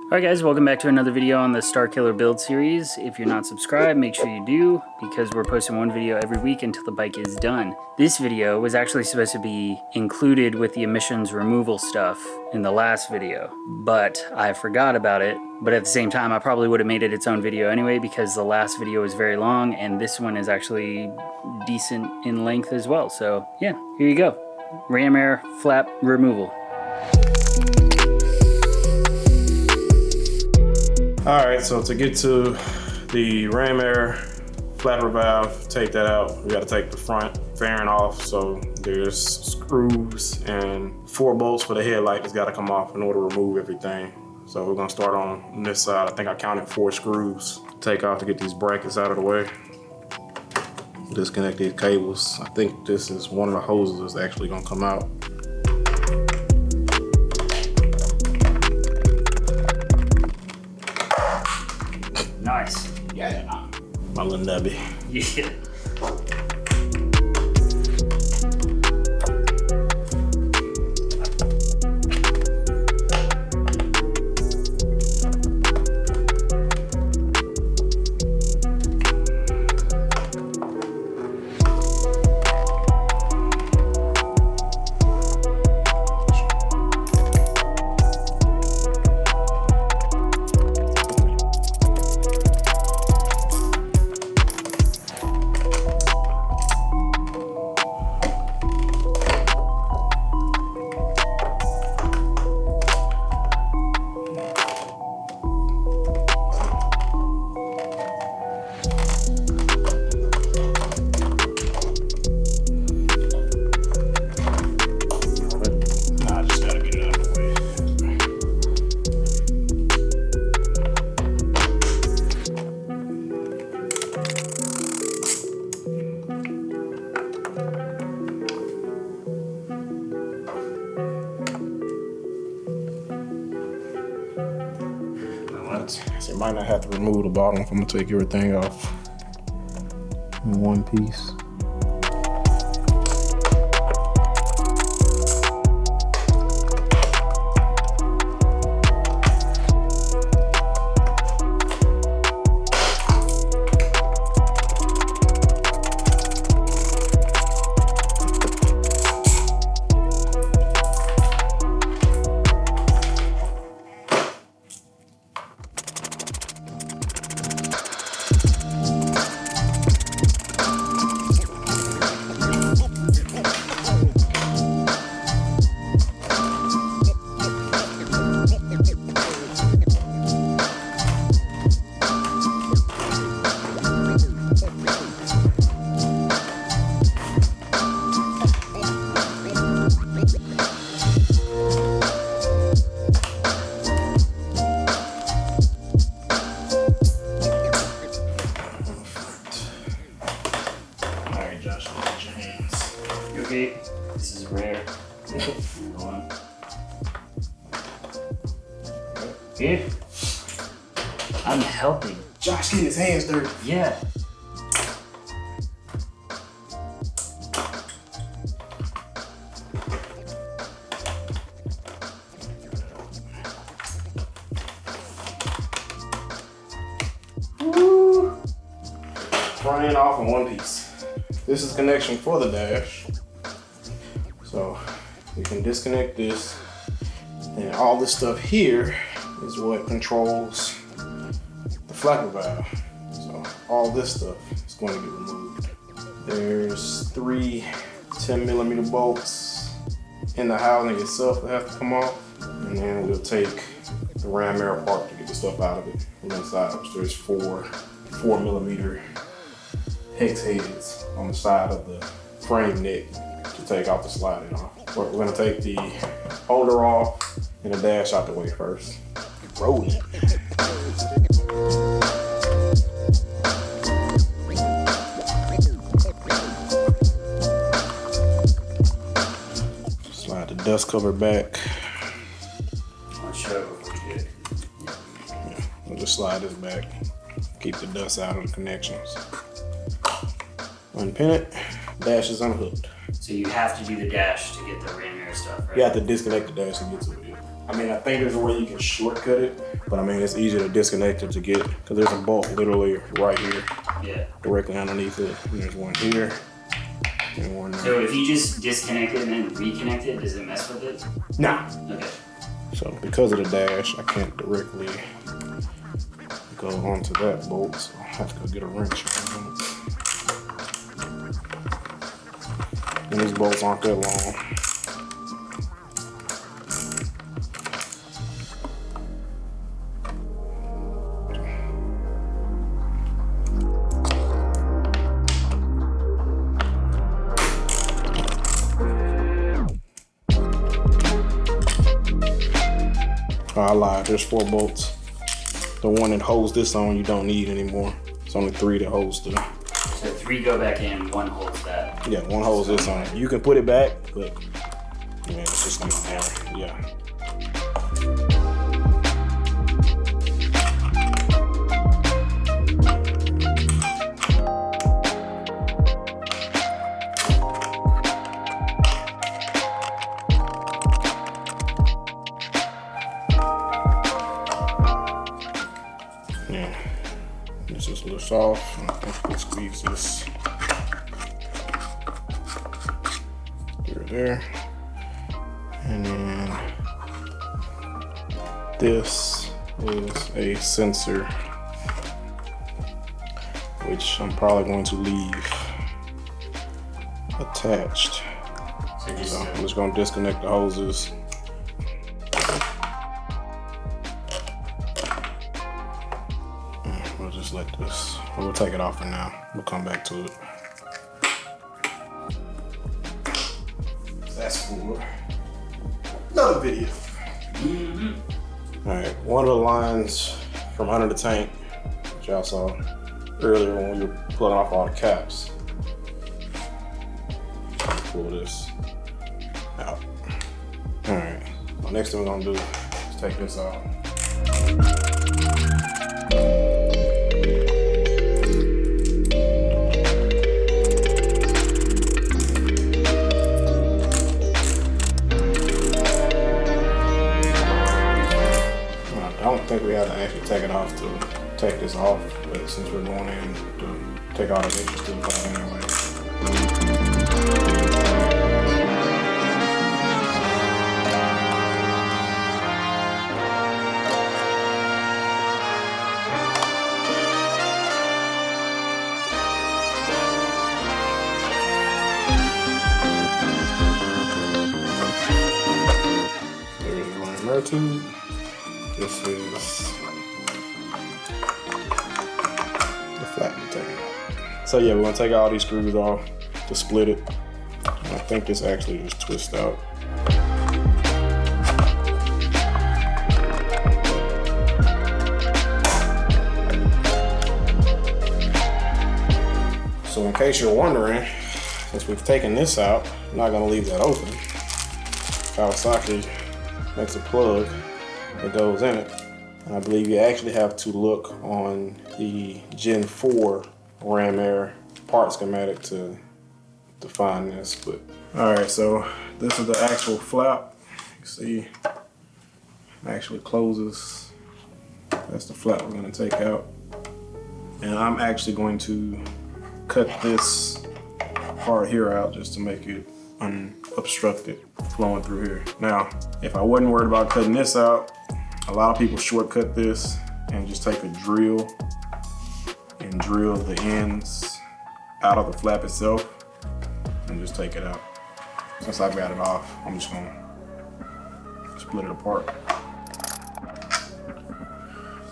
Alright guys, welcome back to another video on the Starkiller build series. If you're not subscribed, make sure you do, because we're posting one video every week until the bike is done. This video was actually supposed to be included with the emissions removal stuff in the last video, but I forgot about it. But at the same time, I probably would have made it its own video anyway, because the last video was very long and this one is actually decent in length as well. So yeah, here you go. Ram air flap removal. Alright, so to get to the ram air flapper valve, take that out, we gotta take the front fairing off. So there's screws and 4 bolts for the headlight that's gotta come off in order to remove everything. So we're gonna start on this side. I think I counted 4 screws to take off to get these brackets out of the way. Disconnect these cables. I think this is one of the hoses that's actually gonna come out. Nice. Yeah. My little nubby. Yeah. So you might not have to remove the bottom if I'm gonna take everything off in one piece. Okay, this is rare. Good. I'm helping. Josh getting his hands dirty. Yeah. Woo. Front end off in one piece. This is connection for the dash. So we can disconnect this, and all this stuff here is what controls the flapper valve. So all this stuff is going to get removed. There's 3 10mm bolts in the housing itself that have to come off, and then we'll take the ram air apart to get the stuff out of it from inside. So there's 4mm hex heads on the side of the frame neck to take off the sliding off. We're gonna take the holder off and the dash out the way first. Rolling. Slide the dust cover back. I'll show what we did. Yeah, we'll just slide this back. Keep the dust out of the connections. Unpin it, dash is unhooked. So you have to do the dash to get the ram air stuff, right? You have to disconnect the dash to get to it. I mean, I think there's a way you can shortcut it, but I mean, it's easy to disconnect it to get, because there's a bolt literally right here. Yeah. Directly underneath it. And there's one here and one there. So if you just disconnect it and then reconnect it, does it mess with it? Nah. Okay. So because of the dash, I can't directly go onto that bolt, so I have to go get a wrench. And these bolts aren't that long. Oh, I lied, there's 4 bolts. The one that holds this on you don't need anymore. It's only 3 that holds the... So 3 go back in, 1 holds that. Yeah, 1 holds this on. You can put it back, but yeah, it's just not there. Yeah. This is loose off. I think we can squeeze this through there. And then this is a sensor, which I'm probably going to leave attached. So I'm just going to disconnect the hoses. We'll just let this, we'll take it off for now. We'll come back to it. That's for another video. All right, one of the lines from under the tank, which y'all saw earlier when we were pulling off all the caps. Pull this out. All right, so next thing we're gonna do is take this out. I don't think we have to actually take it off to take this off, but since we're going in to take all the extra stuff out anyway. There's the line mirror tube. This is the flat container. So yeah, we're gonna take all these screws off to split it. And I think this actually just twists out. So in case you're wondering, since we've taken this out, I'm not gonna leave that open. Kawasaki makes a plug that goes in it. And I believe you actually have to look on the Gen 4 Ram Air part schematic to find this. But all right, so this is the actual flap. You see, it actually closes. That's the flap we're gonna take out. And I'm actually going to cut this part here out just to make it unobstructed flowing through here. Now, if I wasn't worried about cutting this out, a lot of people shortcut this and just take a drill and drill the ends out of the flap itself and just take it out. Since I've got it off, I'm just gonna split it apart.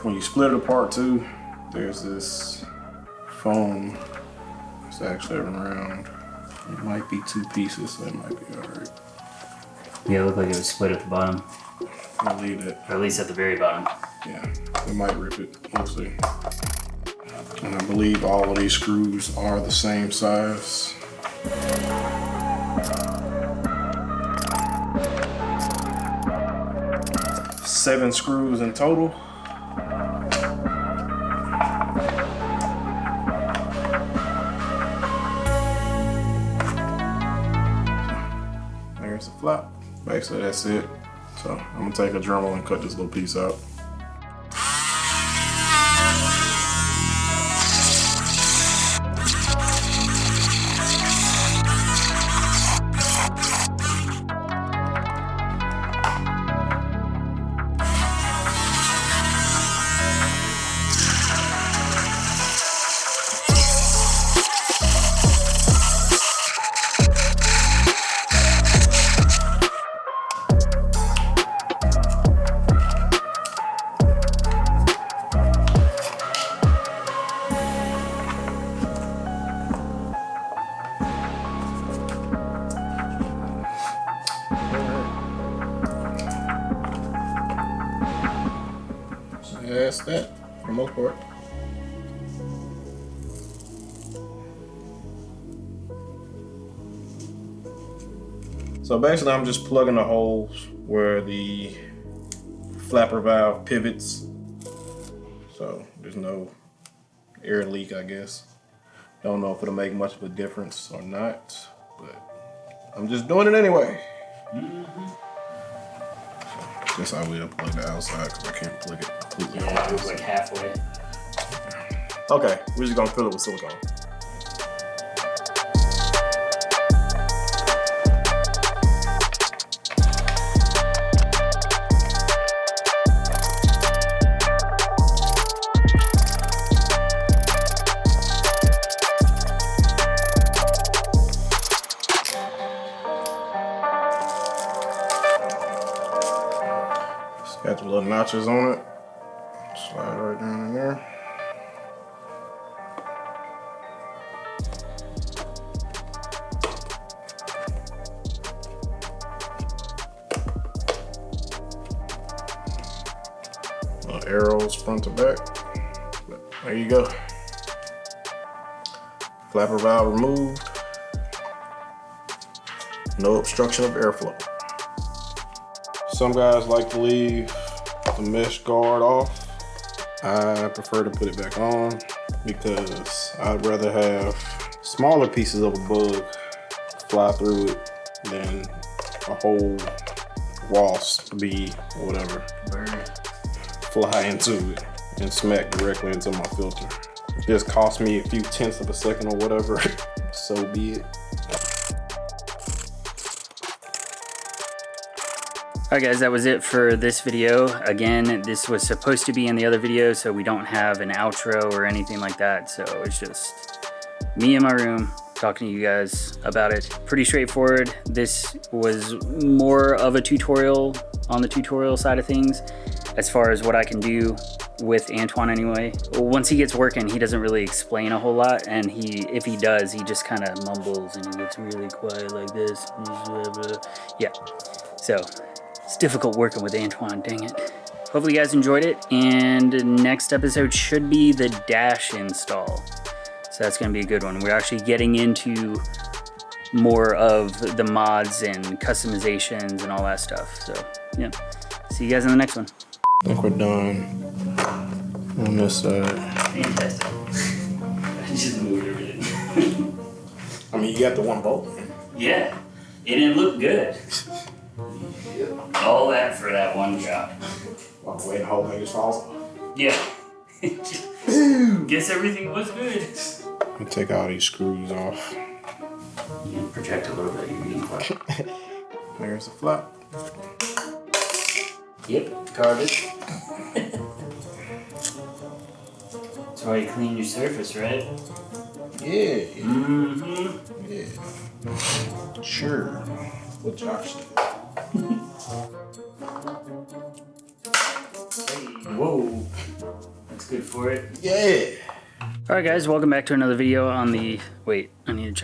When you split it apart too, there's this foam. It's actually around. It might be 2 pieces, so it might be all right. Yeah, it looked like it was split at the bottom. I'll leave it. Or at least at the very bottom. Yeah, we might rip it, we'll see. And I believe all of these screws are the same size. Seven screws in total. There's the flap. Basically that's it. So So I'm gonna take a Dremel and cut this little piece out. That's that for the most part. So basically I'm just plugging the holes where the flapper valve pivots. So there's no air leak, I guess. Don't know if it'll make much of a difference or not, but I'm just doing it anyway. Guess I will plug the outside because I can't plug it completely. Yeah, it was like halfway. Okay, we're just gonna fill it with silicone. Got the little notches on it. Slide right down in there. Little arrows front to back. But there you go. Flapper valve removed. No obstruction of airflow. Some guys like to leave the mesh guard off. I prefer to put it back on because I'd rather have smaller pieces of a bug fly through it than a whole wasp, bee, whatever, fly into it and smack directly into my filter. If this cost me a few tenths of a second or whatever, so be it. Alright guys, that was it for this video. Again, this was supposed to be in the other video, so we don't have an outro or anything like that. So it's just me in my room talking to you guys about it. Pretty straightforward. This was more of a tutorial on the tutorial side of things as far as what I can do with Antoine anyway. Once he gets working, he doesn't really explain a whole lot, and if he does, he just kind of mumbles and he gets really quiet like this. Yeah, so it's difficult working with Antoine, dang it. Hopefully you guys enjoyed it, and next episode should be the dash install. So that's gonna be a good one. We're actually getting into more of the mods and customizations and all that stuff. So yeah, see you guys in the next one. I think we're done on this side. Fantastic. I just moved everything. I mean, you got the one bolt. Yeah, and it looked good. All that for that one job. While I'm waiting, the whole thing just falls off. Yeah. Guess everything was good. Let me take all these screws off. You project a little bit, you're being quiet. There's the flap. Yep, garbage. That's why you clean your surface, right? Yeah. Mm-hmm. Yeah. Sure. What Josh said. Whoa. That's good for it. Yeah. Alright guys, welcome back to another video on the... Wait, I need to check.